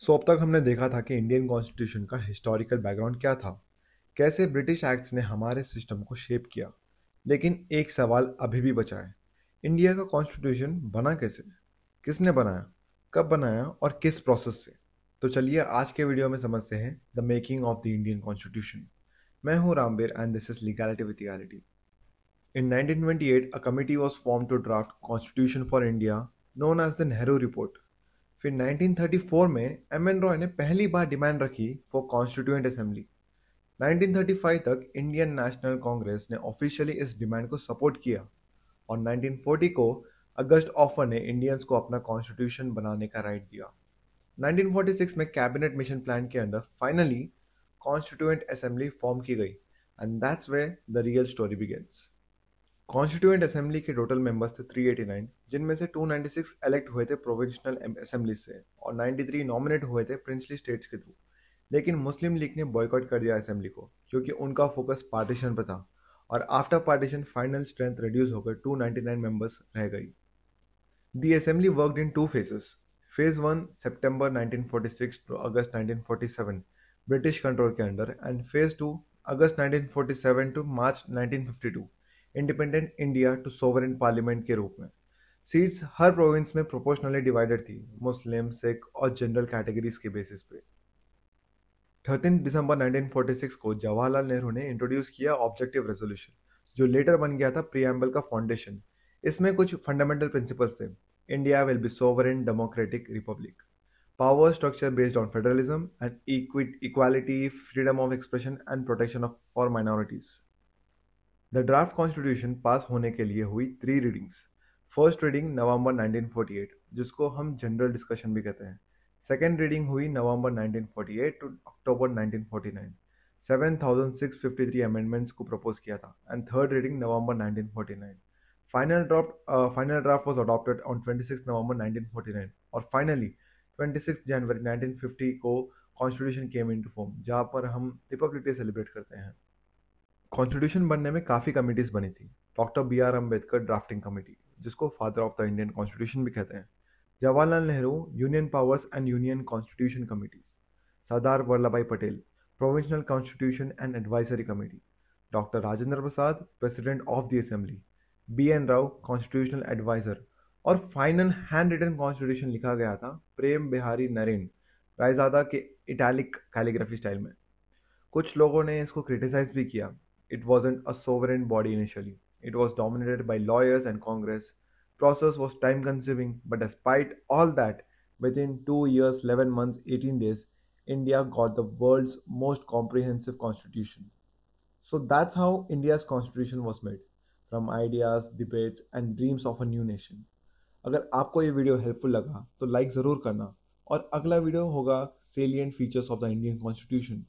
अब तक हमने देखा था कि इंडियन कॉन्स्टिट्यूशन का हिस्टोरिकल बैकग्राउंड क्या था, कैसे ब्रिटिश एक्ट्स ने हमारे सिस्टम को शेप किया। लेकिन एक सवाल अभी भी बचा है, इंडिया का कॉन्स्टिट्यूशन बना कैसे, किसने बनाया, कब बनाया और किस प्रोसेस से। तो चलिए आज के वीडियो में समझते हैं the making of the Indian constitution. मैं हूं Rambir and this is legality with reality. In 1928, a committee was formed to draft Constitution for India, known as the Nehru Report. फिर 1934 में एम एन रॉय ने पहली बार डिमांड रखी फॉर कॉन्स्टिट्यूएंट असेंबली। 1935 तक Indian national Congress ने officially इस डिमांड को support किया और 1940 को अगस्ट ऑफर ने इंडियंस को अपना कॉन्स्टिट्यूशन बनाने का राइट दिया। 1946 में कैबिनेट मिशन प्लान के under finally constituent assembly form की गई and that's where the real story begins. Constituent assembly के टोटल मेंबर्स थे 389, जिनमें से 296 इलेक्ट हुए थे प्रोविंशनल असेंबली से और 93 नॉमिनेट हुए थे प्रिंसली स्टेट्स के थ्रू। लेकिन मुस्लिम लीग ने बॉयकॉट कर दिया असेंबली को क्योंकि उनका फोकस पार्टीशन पर था और after partition final strength reduce होकर 299 मेंबर्स रह गई। The assembly worked in two phases. Phase 1 सितंबर 1946 टू अगस्त 1947 ब्रिटिश कंट्रोल के अंडर एंड फेज 2 अगस्त 1947 टू मार्च 1952 independent India to sovereign parliament के रूप में। सीट्स हर प्रोविंस में प्रोपोर्शनली डिवाइडेड थी, मुस्लिम, सिख और जनरल कैटेगरीज के बेसिस पे। 13 दिसंबर 1946 को जवाहरलाल नेहरू ने इंट्रोड्यूस किया ऑब्जेक्टिव रेजोल्यूशन, जो लेटर बन गया था प्रीएम्बल का फाउंडेशन। इसमें कुछ फंडामेंटल प्रिंसिपल्स थे। India will be sovereign democratic republic, power structure based on federalism and equality, freedom of expression and protection of for minorities. The draft constitution pass होने के लिए हुई 3 रीडिंग्स। फर्स्ट रीडिंग नवंबर 1948, जिसको हम general discussion भी कहते हैं। सेकेंड रीडिंग हुई नवंबर 1948 टू अक्टूबर 1949। 7,653 अमेंडमेंट्स को प्रपोज किया था and third reading November 1949। Final draft was adopted on 26 नवंबर 1949 और फाइनली 26 जनवरी 1950 को कॉन्स्टिट्यूशन केम इनटू फॉर्म, जहाँ पर हम रिपब्लिक डे सेलिब्रेट करते हैं। कॉन्स्टिट्यूशन बनने में काफ़ी कमिटीज़ बनी थी। Doctor B R Ambedkar drafting committee, जिसको father of the Indian constitution भी कहते हैं। Jawaharlal Nehru union powers and union constitution committees. Sardar Vallabhbhai Patel provincial constitution and advisory committee. Doctor Rajendra Prasad president of the assembly. B N Rau constitutional adviser. और final handwritten constitution लिखा गया था प्रेम बिहारी नरेन रायजादा के italic calligraphy style में। कुछ लोगों ने इसको क्रिटिसाइज भी किया। It wasn't a sovereign body initially. It was dominated by lawyers and Congress. Process was time consuming, but despite all that, within 2 years, 11 months, 18 days, India got the world's most comprehensive constitution. So that's how India's constitution was made, from ideas, debates, and dreams of a new nation. अगर आपको ये video helpful लगा तो like ज़रूर करना और अगला video होगा salient features of the Indian constitution,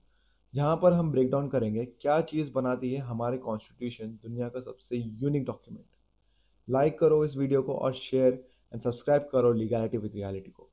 जहाँ पर हम ब्रेक डाउन करेंगे क्या चीज़ बनाती है हमारे कॉन्स्टिट्यूशन दुनिया का सबसे यूनिक डॉक्यूमेंट। लाइक करो इस वीडियो को और शेयर एंड सब्सक्राइब करो लीगैलिटी विद रियलिटी को।